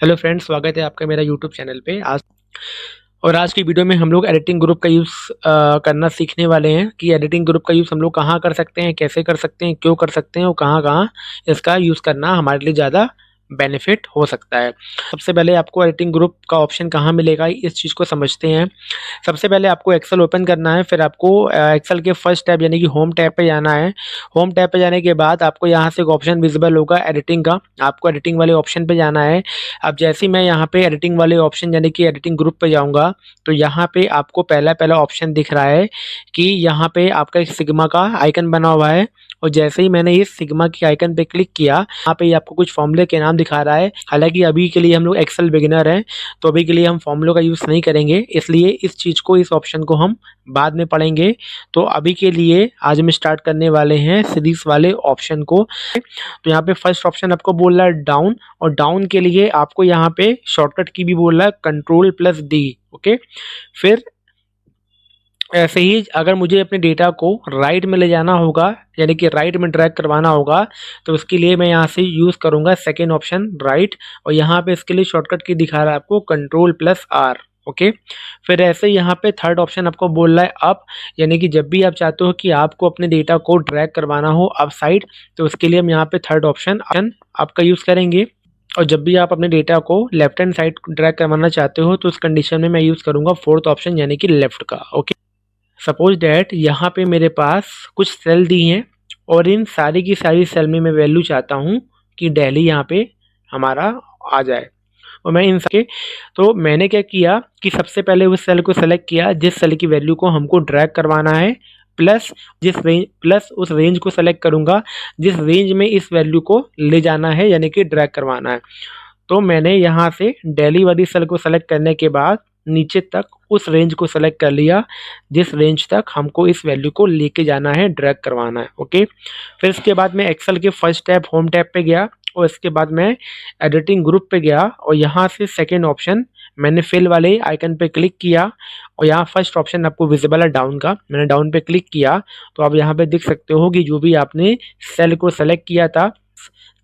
Hello friends, स्वागत है आपका मेरा यूट्यूब चैनल पे। आज की वीडियो में हम लोग एडिटिंग ग्रुप का यूज़ करना सीखने वाले हैं कि एडिटिंग ग्रुप का यूज़ हम लोग कहाँ कर सकते हैं, कैसे कर सकते हैं, क्यों कर सकते हैं और कहाँ कहाँ इसका यूज़ करना हमारे लिए ज़्यादा बेनिफिट हो सकता है। सबसे पहले आपको एडिटिंग ग्रुप का ऑप्शन कहाँ मिलेगा, इस चीज़ को समझते हैं। सबसे पहले आपको एक्सेल ओपन करना है, फिर आपको एक्सेल के फर्स्ट टैब यानी कि होम टैब पे जाना है। होम टैब पे जाने के बाद आपको यहाँ से एक ऑप्शन विजिबल होगा एडिटिंग का, आपको एडिटिंग वाले ऑप्शन पे जाना है। अब जैसे ही मैं यहाँ पे एडिटिंग वाले ऑप्शन यानी कि एडिटिंग ग्रुप पे जाऊँगा, तो यहाँ पे आपको पहला पहला ऑप्शन दिख रहा है कि यहाँ पे आपका एक सिग्मा का आइकन बना हुआ है। और जैसे ही मैंने इस सिग्मा के आइकन पे क्लिक किया, यहाँ पे आपको कुछ फॉर्मूले के नाम दिखा रहा है। हालांकि अभी के लिए हम लोग एक्सेल बिगिनर हैं, तो अभी के लिए हम फॉर्मूलों का यूज़ नहीं करेंगे, इसलिए इस चीज़ को, इस ऑप्शन को हम बाद में पढ़ेंगे। तो अभी के लिए आज हम स्टार्ट करने वाले हैं सीरीज वाले ऑप्शन को। तो यहाँ पे फर्स्ट ऑप्शन आपको बोल रहा है डाउन, और डाउन के लिए आपको यहाँ पे शॉर्टकट की भी बोल रहा है Ctrl+D। ओके, फिर ऐसे ही अगर मुझे अपने डेटा को राइट में ले जाना होगा यानी कि राइट में ड्रैग करवाना होगा, तो उसके लिए मैं यहाँ से यूज़ करूँगा सेकेंड ऑप्शन राइट, और यहाँ पे इसके लिए शॉर्टकट की दिखा रहा है आपको Ctrl+R। ओके, फिर ऐसे यहाँ पे थर्ड ऑप्शन आपको बोल रहा है अप, यानी कि जब भी आप चाहते हो कि आपको अपने डेटा को ड्रैग करवाना हो अप साइड, तो उसके लिए हम यहाँ पे थर्ड ऑप्शन आपका यूज़ करेंगे। और जब भी आप अपने डेटा को लेफ्ट हैंड साइड ड्रैग करवाना चाहते हो, तो उस कंडीशन में मैं यूज़ करूँगा फोर्थ ऑप्शन यानी कि लेफ्ट का। ओके, सपोज डैट यहाँ पे मेरे पास कुछ सेल दी हैं, और इन सारी की सारी सेल में मैं वैल्यू चाहता हूँ कि दिल्ली यहाँ पे हमारा आ जाए। और मैं इन सबके, तो मैंने क्या किया कि सबसे पहले उस सेल को सेलेक्ट किया जिस सेल की वैल्यू को हमको ड्रैग करवाना है, प्लस उस रेंज को सेलेक्ट करूँगा जिस रेंज में इस वैल्यू को ले जाना है यानी कि ड्रैग करवाना है। तो मैंने यहाँ से दिल्ली वाली सेल को सेलेक्ट करने के बाद नीचे तक उस रेंज को सेलेक्ट कर लिया जिस रेंज तक हमको इस वैल्यू को लेके जाना है, ड्रैग करवाना है। ओके, फिर इसके बाद मैं एक्सेल के फर्स्ट टैब होम टैब पे गया, और इसके बाद मैं एडिटिंग ग्रुप पे गया, और यहाँ से सेकेंड ऑप्शन मैंने फिल वाले आइकन पे क्लिक किया, और यहाँ फर्स्ट ऑप्शन आपको विजिबल है डाउन का, मैंने डाउन पे क्लिक किया। तो आप यहाँ पे देख सकते हो कि जो भी आपने सेल को सेलेक्ट किया था,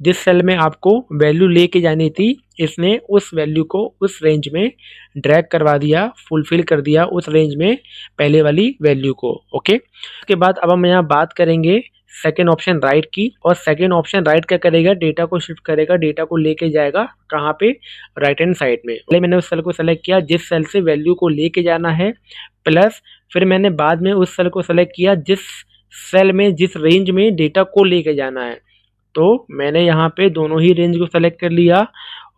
जिस सेल में आपको वैल्यू लेके जानी थी, इसने उस वैल्यू को उस रेंज में ड्रैग करवा दिया, फुलफिल कर दिया उस रेंज में पहले वाली वैल्यू को। ओके, उसके बाद अब हम यहाँ बात करेंगे सेकेंड ऑप्शन राइट की। और सेकेंड ऑप्शन राइट क्या करेगा, डेटा को शिफ्ट करेगा, डेटा को लेके जाएगा कहाँ पे, राइट हैंड साइड में। पहले मैंने उस सेल को सेलेक्ट किया जिस सेल से वैल्यू को लेके जाना है, प्लस फिर मैंने बाद में उस सेल को सेलेक्ट किया जिस सेल में, जिस रेंज में डेटा को लेके जाना है। तो मैंने यहाँ पे दोनों ही रेंज को सेलेक्ट कर लिया,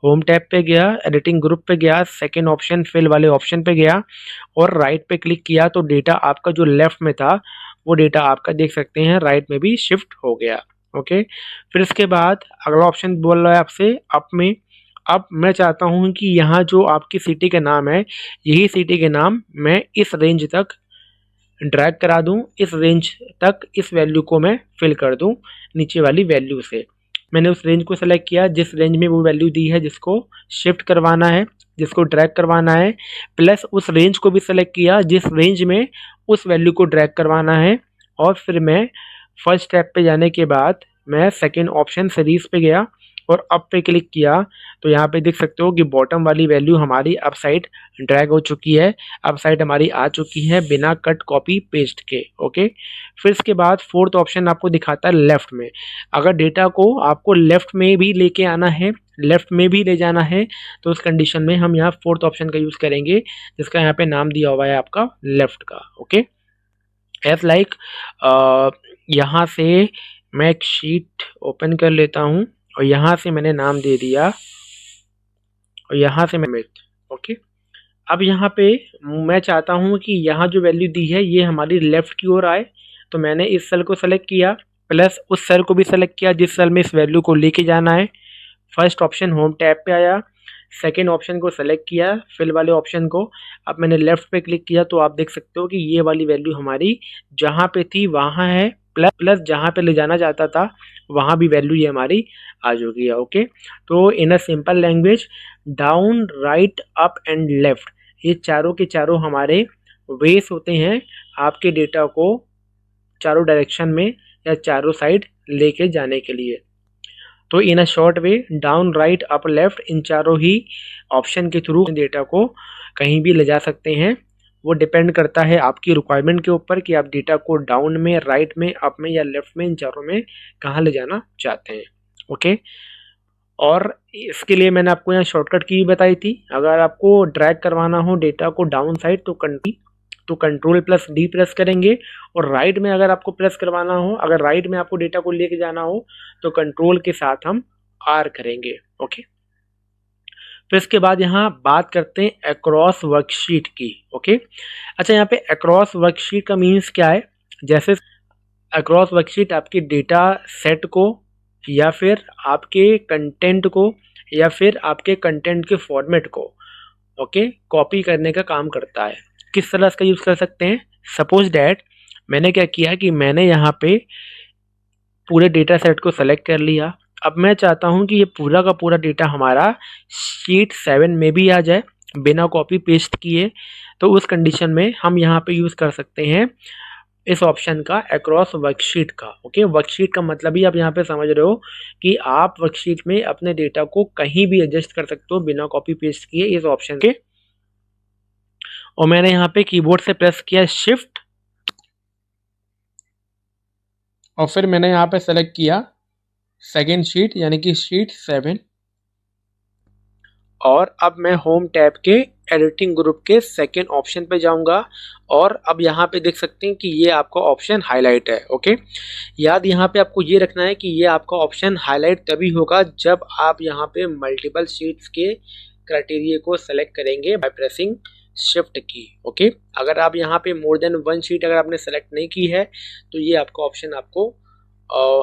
होम टैब पे गया, एडिटिंग ग्रुप पे गया, सेकेंड ऑप्शन फिल वाले ऑप्शन पे गया, और राइट पे क्लिक किया। तो डेटा आपका जो लेफ्ट में था वो डेटा आपका देख सकते हैं राइट में भी शिफ्ट हो गया। ओके, फिर इसके बाद अगला ऑप्शन बोल रहा है आपसे अप में। अब मैं चाहता हूँ कि यहाँ जो आपकी सिटी का नाम है, यही सिटी के नाम मैं इस रेंज तक ड्रैग करा दूं, इस रेंज तक इस वैल्यू को मैं फिल कर दूं नीचे वाली वैल्यू से। मैंने उस रेंज को सेलेक्ट किया जिस रेंज में वो वैल्यू दी है, जिसको शिफ्ट करवाना है, जिसको ड्रैग करवाना है, प्लस उस रेंज को भी सेलेक्ट किया जिस रेंज में उस वैल्यू को ड्रैग करवाना है। और फिर मैं फर्स्ट स्टेप पे जाने के बाद मैं सेकेंड ऑप्शन सीरीज पे गया और अप पे क्लिक किया। तो यहाँ पे देख सकते हो कि बॉटम वाली वैल्यू हमारी अप साइड ड्रैग हो चुकी है, अप साइड हमारी आ चुकी है बिना कट कॉपी पेस्ट के। ओके, फिर इसके बाद फोर्थ ऑप्शन आपको दिखाता है लेफ्ट में। अगर डेटा को आपको लेफ्ट में भी लेके आना है, लेफ्ट में भी ले जाना है, तो उस कंडीशन में हम यहाँ फोर्थ ऑप्शन का यूज़ करेंगे जिसका यहाँ पे नाम दिया हुआ है आपका लेफ्ट का। ओके, एज लाइक यहाँ से मैं एक शीट ओपन कर लेता हूँ, और यहाँ से मैंने नाम दे दिया, और यहाँ से मैं ओके। अब यहाँ पे मैं चाहता हूँ कि यहाँ जो वैल्यू दी है ये हमारी लेफ़्ट की ओर आए, तो मैंने इस सेल को सेलेक्ट किया, प्लस उस सेल को भी सेलेक्ट किया जिस सेल में इस वैल्यू को लेके जाना है। फर्स्ट ऑप्शन होम टैब पे आया, सेकेंड ऑप्शन को सेलेक्ट किया, फिल वाले ऑप्शन को। अब मैंने लेफ़्ट पे क्लिक किया, तो आप देख सकते हो कि ये वाली वैल्यू हमारी जहाँ पे थी वहाँ है, प्लस जहाँ पे ले जाना चाहता था वहाँ भी वैल्यू ये हमारी आ चुकी है। ओके, तो in a simple language, down, right, up and left, ये चारों के चारों हमारे वेस होते हैं आपके डेटा को चारों डायरेक्शन में या चारों साइड लेके जाने के लिए। तो in a short way, down, right, up, left, इन चारों ही ऑप्शन के थ्रू डेटा को कहीं भी ले जा सकते हैं। वो डिपेंड करता है आपकी रिक्वायरमेंट के ऊपर कि आप डेटा को डाउन में, राइट में, अप में या लेफ्ट में, इन चारों में कहाँ ले जाना चाहते हैं। ओके, और इसके लिए मैंने आपको यहाँ शॉर्टकट की भी बताई थी। अगर आपको ड्रैग करवाना हो डेटा को डाउन साइड तो कंट्रोल प्लस डी प्रेस करेंगे, और राइट में अगर आपको प्रेस करवाना हो, अगर राइट में आपको डेटा को लेके जाना हो तो कंट्रोल के साथ हम आर करेंगे। ओके, तो इसके बाद यहाँ बात करते हैं अक्रॉस वर्कशीट की। ओके, अच्छा, यहाँ पे अक्रॉस वर्कशीट का मीन्स क्या है? जैसे अक्रॉस वर्कशीट आपकी डेटा सेट को या फिर आपके कंटेंट को या फिर आपके कंटेंट के फॉर्मेट को ओके कॉपी करने का काम करता है। किस तरह इसका यूज़ कर सकते हैं? सपोज डैट मैंने क्या किया कि मैंने यहाँ पे पूरे डेटा सेट को सेलेक्ट कर लिया। अब मैं चाहता हूँ कि ये पूरा का पूरा डेटा हमारा शीट 7 में भी आ जाए बिना कॉपी पेस्ट किए। तो उस कंडीशन में हम यहाँ पे यूज़ कर सकते हैं इस ऑप्शन का, अक्रॉस वर्कशीट का। ओके, वर्कशीट का मतलब ही आप यहाँ पे समझ रहे हो कि आप वर्कशीट में अपने डेटा को कहीं भी एडजस्ट कर सकते हो बिना कॉपी पेस्ट किए इस ऑप्शन के। और मैंने यहाँ पे कीबोर्ड से प्रेस किया शिफ्ट, और फिर मैंने यहाँ पे सेलेक्ट किया सेकेंड शीट यानी कि शीट 7। और अब मैं होम टैब के एडिटिंग ग्रुप के सेकेंड ऑप्शन पे जाऊंगा, और अब यहाँ पे देख सकते हैं कि ये आपका ऑप्शन हाईलाइट है। ओके, याद यहाँ पे आपको ये रखना है कि ये आपका ऑप्शन हाईलाइट तभी होगा जब आप यहाँ पे मल्टीपल शीट्स के क्राइटेरिया को सेलेक्ट करेंगे बाय प्रेसिंग शिफ्ट की। ओके, अगर आप यहाँ पे मोर देन वन शीट अगर आपने सेलेक्ट नहीं की है तो ये आपका ऑप्शन आपको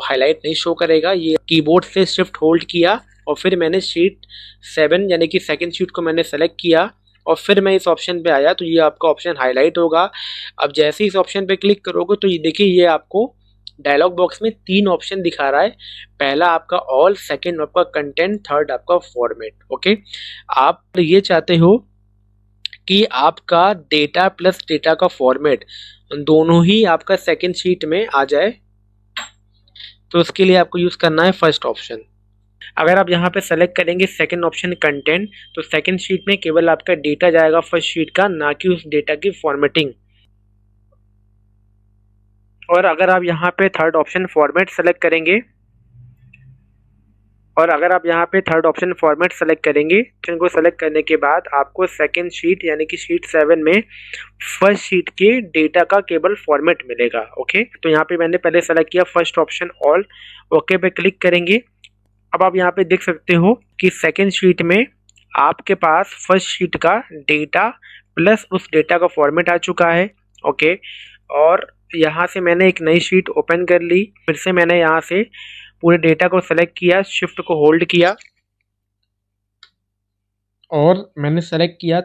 हाईलाइट नहीं शो करेगा। ये कीबोर्ड से शिफ्ट होल्ड किया और फिर मैंने शीट 7 यानी कि सेकंड शीट को मैंने सेलेक्ट किया और फिर मैं इस ऑप्शन पे आया तो ये आपका ऑप्शन हाईलाइट होगा। अब जैसे ही इस ऑप्शन पे क्लिक करोगे तो ये देखिए ये आपको डायलॉग बॉक्स में 3 ऑप्शन दिखा रहा है। पहला आपका ऑल, सेकंड आपका कंटेंट, थर्ड आपका फॉर्मेट। ओके, आप ये चाहते हो कि आपका डेटा प्लस डेटा का फॉर्मेट दोनों ही आपका सेकंड शीट में आ जाए, तो उसके लिए आपको यूज़ करना है फर्स्ट ऑप्शन। अगर आप यहाँ पे सेलेक्ट करेंगे सेकंड ऑप्शन कंटेंट, तो सेकंड शीट में केवल आपका डेटा जाएगा फर्स्ट शीट का, ना कि उस डेटा की फॉर्मेटिंग। और अगर आप यहाँ पे थर्ड ऑप्शन फॉर्मेट सेलेक्ट करेंगे ऑप्शन को सेलेक्ट करने के बाद आपको सेकंड शीट यानी कि शीट 7 में फर्स्ट शीट के डेटा का केवल फॉर्मेट मिलेगा। ओके, तो यहाँ पे मैंने पहले सेलेक्ट किया फर्स्ट ऑप्शन ऑल, ओके पे क्लिक करेंगे। अब आप यहाँ पे देख सकते हो कि सेकंड शीट में आपके पास फर्स्ट शीट का डेटा प्लस उस डेटा का फॉर्मेट आ चुका है। ओके, और यहाँ से मैंने एक नई शीट ओपन कर ली। फिर से मैंने यहाँ से पूरे डेटा को सेलेक्ट किया, शिफ्ट को होल्ड किया और मैंने सेलेक्ट किया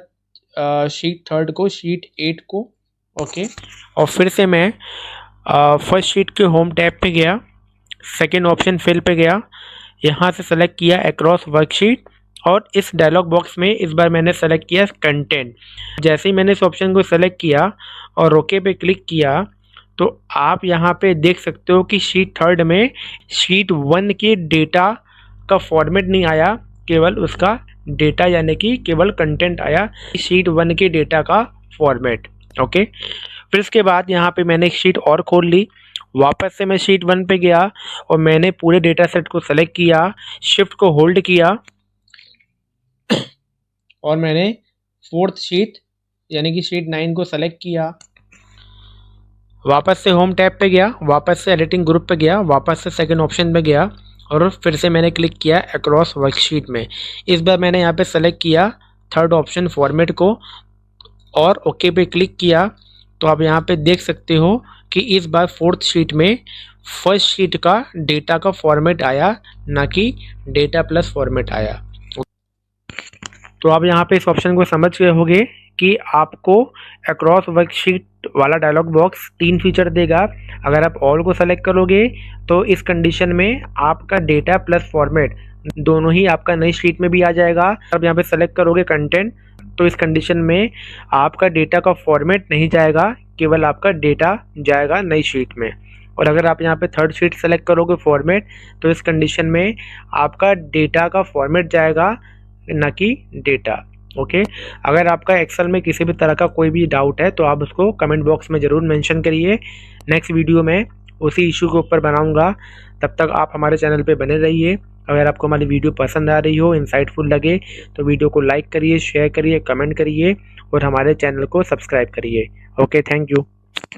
शीट 3 को, शीट 8 को। ओके, और फिर से मैं फर्स्ट शीट के होम टैब पे गया, सेकेंड ऑप्शन फिल पे गया, यहाँ से सेलेक्ट किया अक्रॉस वर्कशीट और इस डायलॉग बॉक्स में इस बार मैंने सेलेक्ट किया कंटेंट। जैसे ही मैंने इस ऑप्शन को सेलेक्ट किया और ओके पे क्लिक किया तो आप यहाँ पे देख सकते हो कि शीट 3 में शीट 1 के डेटा का फॉर्मेट नहीं आया, केवल उसका डेटा यानी कि केवल कंटेंट आया, शीट 1 के डेटा का फॉर्मेट। ओके, फिर इसके बाद यहाँ पे मैंने एक शीट और खोल ली, वापस से मैं शीट 1 पे गया और मैंने पूरे डेटा सेट को सेलेक्ट किया, शिफ्ट को होल्ड किया और मैंने फोर्थ शीट यानी कि शीट 9 को सेलेक्ट किया। वापस से होम टैब पे गया, वापस से एडिटिंग ग्रुप पे गया, वापस से सेकंड ऑप्शन पे गया और फिर से मैंने क्लिक किया अक्रॉस वर्कशीट में। इस बार मैंने यहाँ पे सेलेक्ट किया थर्ड ऑप्शन फॉर्मेट को और ओके पे क्लिक किया। तो आप यहाँ पे देख सकते हो कि इस बार फोर्थ शीट में फर्स्ट शीट का डेटा का फॉर्मेट आया, ना कि डेटा प्लस फॉर्मेट आया। तो आप यहाँ पे इस ऑप्शन को समझ गए होंगे कि आपको अक्रॉस वर्कशीट वाला डायलॉग बॉक्स 3 फीचर देगा। अगर आप ऑल को सेलेक्ट करोगे तो इस कंडीशन में आपका डेटा प्लस फॉर्मेट दोनों ही आपका नई शीट में भी आ जाएगा। अब यहाँ पे सेलेक्ट करोगे कंटेंट तो इस कंडीशन में आपका डेटा का फॉर्मेट नहीं जाएगा, केवल आपका डेटा जाएगा नई शीट में। और अगर आप यहाँ पे थर्ड शीट सेलेक्ट करोगे फॉर्मेट, तो इस कंडीशन में आपका डेटा का फॉर्मेट जाएगा, ना कि डेटा। ओके, अगर आपका एक्सेल में किसी भी तरह का कोई भी डाउट है तो आप उसको कमेंट बॉक्स में ज़रूर मेंशन करिए। नेक्स्ट वीडियो में उसी इशू के ऊपर बनाऊंगा। तब तक आप हमारे चैनल पे बने रहिए। अगर आपको हमारी वीडियो पसंद आ रही हो, इंसाइटफुल लगे, तो वीडियो को लाइक करिए, शेयर करिए, कमेंट करिए और हमारे चैनल को सब्सक्राइब करिए। Okay, thank you.